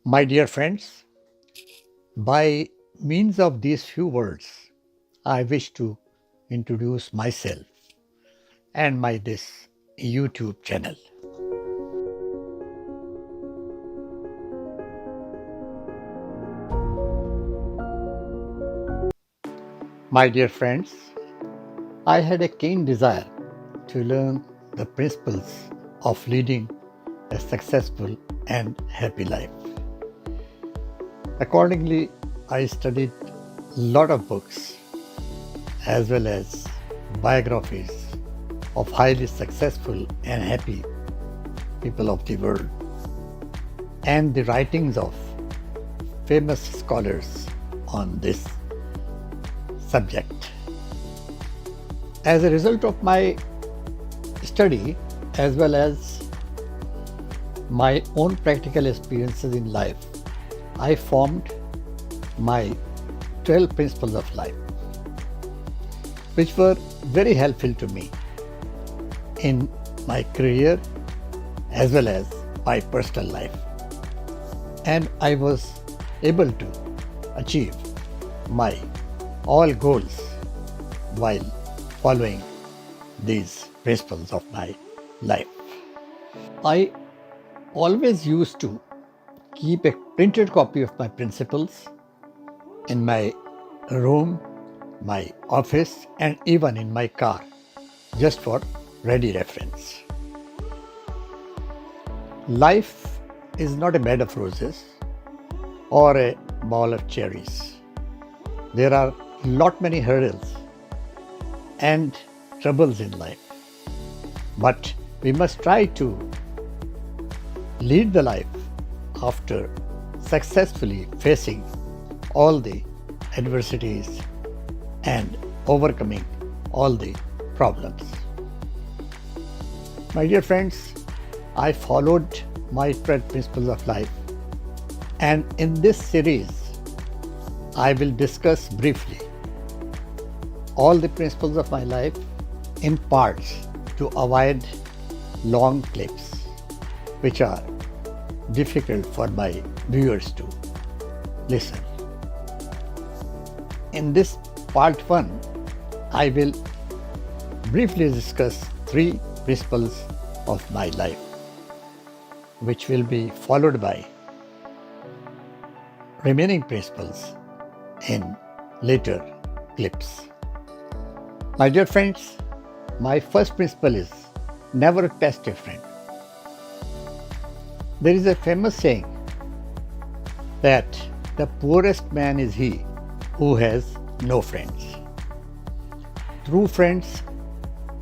My dear friends, by means of these few words, I wish to introduce myself and my this YouTube channel. My dear friends, I had a keen desire to learn the principles of leading a successful and happy life. Accordingly, I studied a lot of books as well as biographies of highly successful and happy people of the world and the writings of famous scholars on this subject. As a result of my study as well as my own practical experiences in life, I formed my 12 principles of life, which were very helpful to me in my career as well as my personal life. And I was able to achieve my all goals while following these principles of my life. I always used to keep a printed copy of my principles in my room, my office, and even in my car, just for ready reference. Life is not a bed of roses or a bowl of cherries. There are lot many hurdles and troubles in life, but we must try to lead the life after successfully facing all the adversities and overcoming all the problems. My dear friends, I followed my 12 principles of life, and in this series, I will discuss briefly all the principles of my life in parts to avoid long clips, which are difficult for my viewers to listen. In this part 1, I will briefly discuss 3 principles of my life, which will be followed by remaining principles in later clips. My dear friends, my first principle is never test a friend. There is a famous saying that the poorest man is he who has no friends. True friends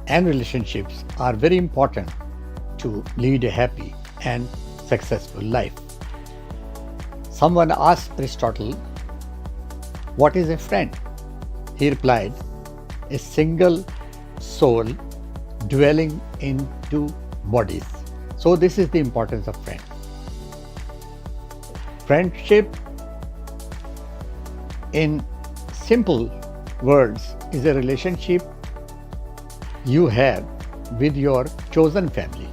and relationships are very important to lead a happy and successful life. Someone asked Aristotle, "What is a friend?" He replied, "A single soul dwelling in 2 bodies." So this is the importance of friend. Friendship, in simple words, is a relationship you have with your chosen family.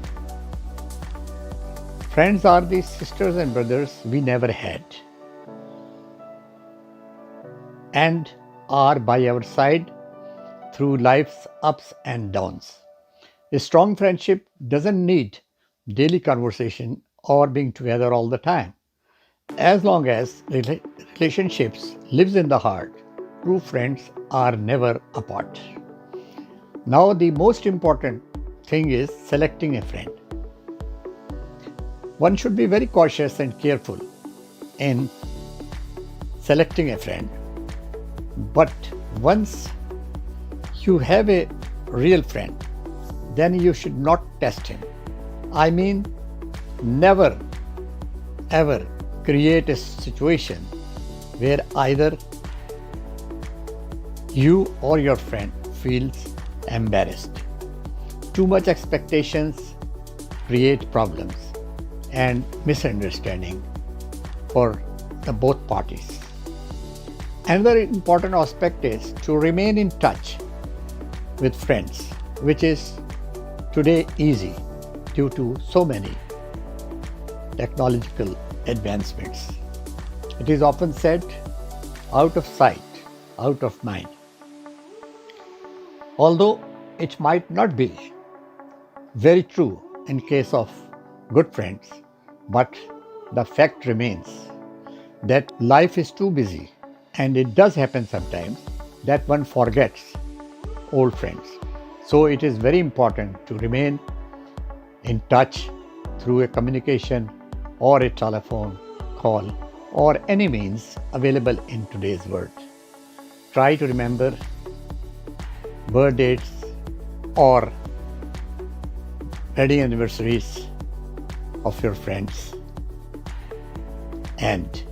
Friends are the sisters and brothers we never had and are by our side through life's ups and downs. A strong friendship doesn't need daily conversation or being together all the time. As long as relationships lives in the heart, true friends are never apart. Now the most important thing is selecting a friend. One should be very cautious and careful in selecting a friend. But once you have a real friend, then you should not test him. I mean, never ever create a situation where either you or your friend feels embarrassed. Too much expectations create problems and misunderstanding for the both parties. Another important aspect is to remain in touch with friends, which is today easy due to so many technological advancements. It is often said, out of sight, out of mind. Although it might not be very true in case of good friends, but the fact remains that life is too busy, and it does happen sometimes that one forgets old friends. So it is very important to remain in touch through a communication or a telephone call or any means available in today's world. Try to remember birth dates or wedding anniversaries of your friends and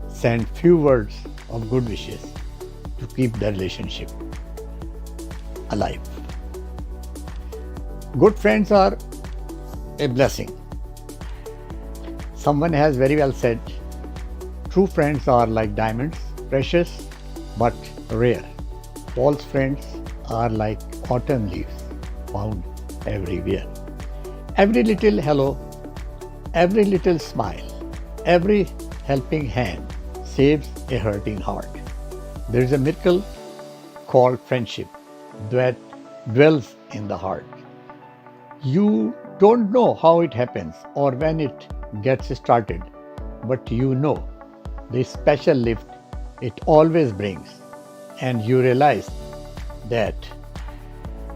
send few words of good wishes to keep the relationship alive. Good friends are a blessing. Someone has very well said, true friends are like diamonds, precious but rare. False friends are like autumn leaves, found everywhere. Every little hello, every little smile, every helping hand saves a hurting heart. There is a miracle called friendship that dwells in the heart. You don't know how it happens or when it gets started, but you know the special lift it always brings, and you realize that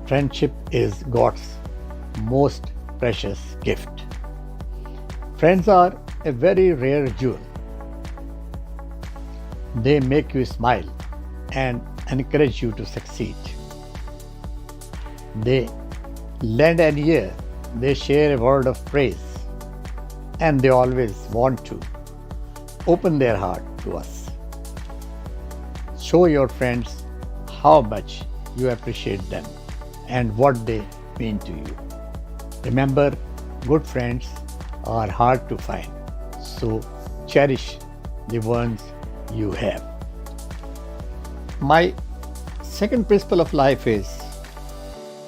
friendship is God's most precious gift. Friends are a very rare jewel. They make you smile and encourage you to succeed. They lend an ear, they share a word of praise, and they always want to open their heart to us. Show your friends how much you appreciate them and what they mean to you. Remember, good friends are hard to find, so cherish the ones you have. My second principle of life is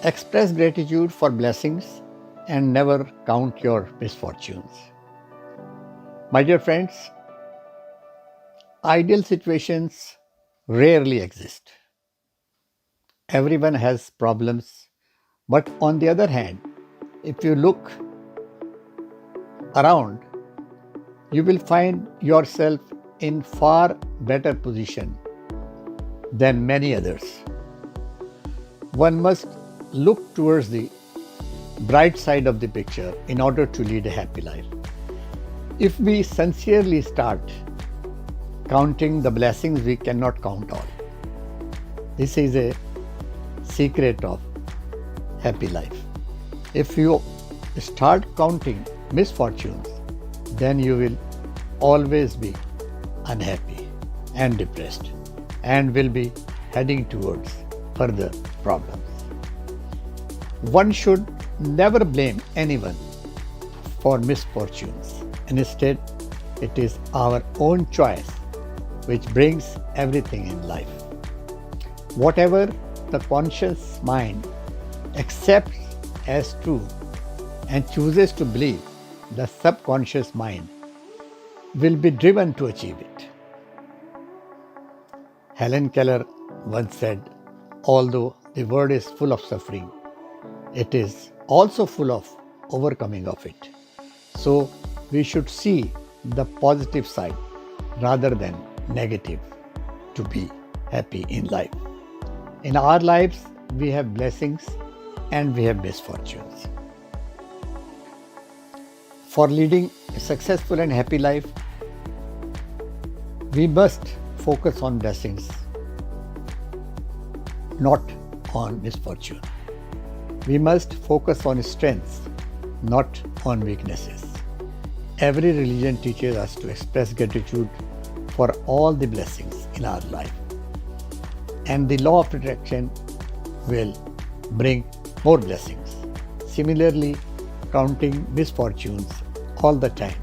express gratitude for blessings and never count your misfortunes. My dear friends, ideal situations rarely exist. Everyone has problems, but on the other hand, if you look around, you will find yourself in far better position than many others. One must look towards the bright side of the picture in order to lead a happy life. If we sincerely start counting the blessings we cannot count all, this is a secret of happy life. If you start counting misfortunes, then you will always be unhappy and depressed and will be heading towards further problems. One should never blame anyone for misfortunes. Instead, it is our own choice which brings everything in life. Whatever the conscious mind accepts as true and chooses to believe, the subconscious mind will be driven to achieve it. Helen Keller once said, although the world is full of suffering, it is also full of overcoming of it. So we should see the positive side rather than negative to be happy in life. In our lives, we have blessings and we have misfortunes. For leading a successful and happy life, we must focus on blessings, not on misfortune. We must focus on strengths, not on weaknesses. Every religion teaches us to express gratitude for all the blessings in our life. And the law of attraction will bring more blessings. Similarly, counting misfortunes all the time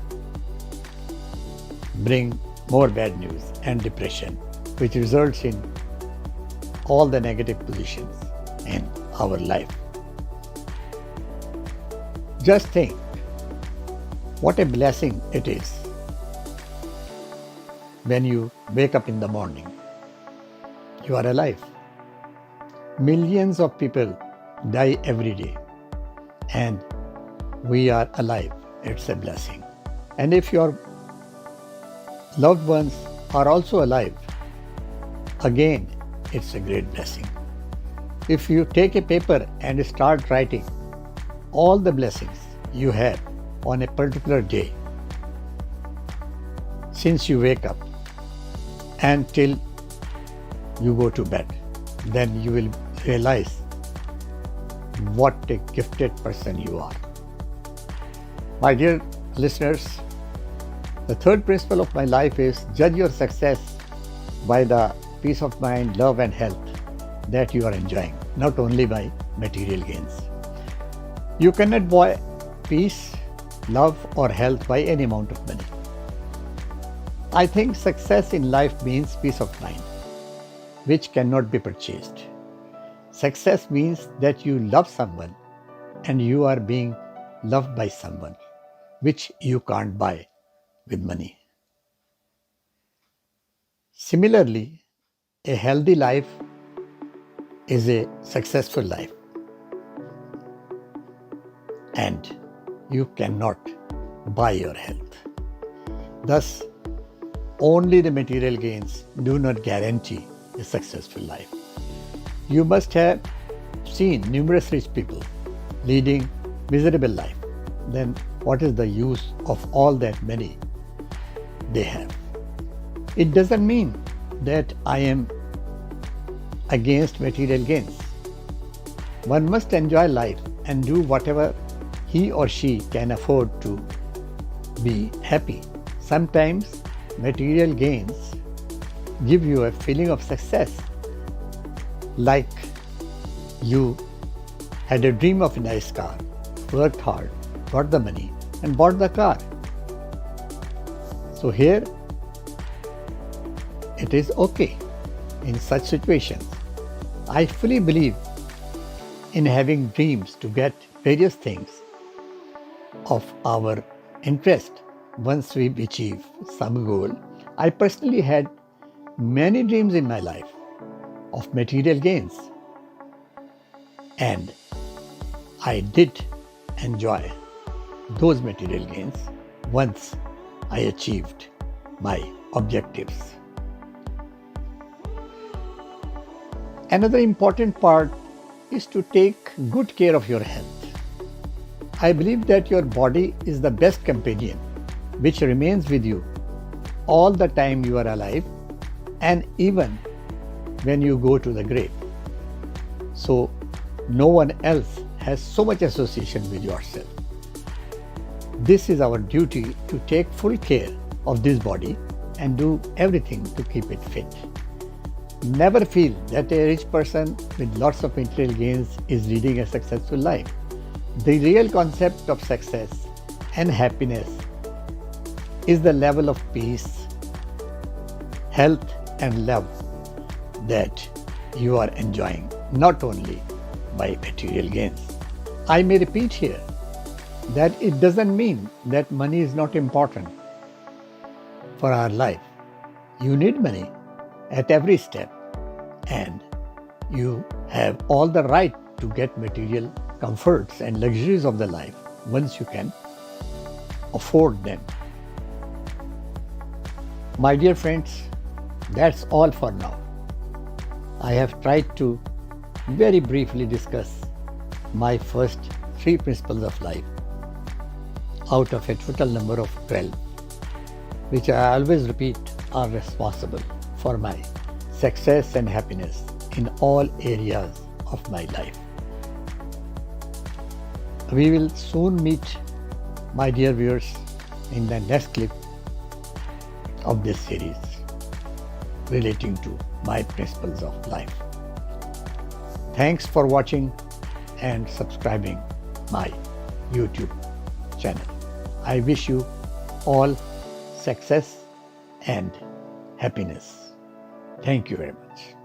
bring more bad news and depression, which results in all the negative positions in our life. Just think, What a blessing it is when you wake up in the morning. You are alive. Millions of people die every day, and we are alive. It's a blessing. And if your loved ones are also alive, again, it's a great blessing. If you take a paper and start writing all the blessings you have on a particular day, since you wake up until you go to bed, then you will realize what a gifted person you are. My dear listeners, the third principle of my life is judge your success by the peace of mind, love and health that you are enjoying, not only by material gains. You cannot buy peace, love or health by any amount of money. I think success in life means peace of mind, which cannot be purchased. Success means that you love someone and you are being loved by someone, which you can't buy with money. Similarly, a healthy life is a successful life, and you cannot buy your health. Thus, only the material gains do not guarantee a successful life. You must have seen numerous rich people leading miserable life. Then what is the use of all that money they have? It doesn't mean that I am against material gains. One must enjoy life and do whatever he or she can afford to be happy. Sometimes material gains give you a feeling of success, like you had a dream of a nice car, worked hard, got the money and bought the car. So here it is okay in such situations. I fully believe in having dreams to get various things of our interest once we achieve some goal. I personally had many dreams in my life of material gains, and I did enjoy those material gains once I achieved my objectives. Another important part is to take good care of your health. I believe that your body is the best companion which remains with you all the time you are alive and even when you go to the grave. So no one else has so much association with yourself. This is our duty to take full care of this body and do everything to keep it fit. Never feel that a rich person with lots of material gains is leading a successful life. The real concept of success and happiness is the level of peace, health and love that you are enjoying, not only by material gains. I may repeat here that it doesn't mean that money is not important for our life. You need money at every step, and you have all the right to get material comforts and luxuries of the life once you can afford them. My dear friends, that's all for now. I have tried to very briefly discuss my first 3 principles of life out of a total number of 12, which I always repeat are responsible for my success and happiness in all areas of my life. We will soon meet, my dear viewers, in the next clip of this series relating to my principles of life. Thanks for watching and subscribing my YouTube channel. I wish you all success and happiness. Thank you very much.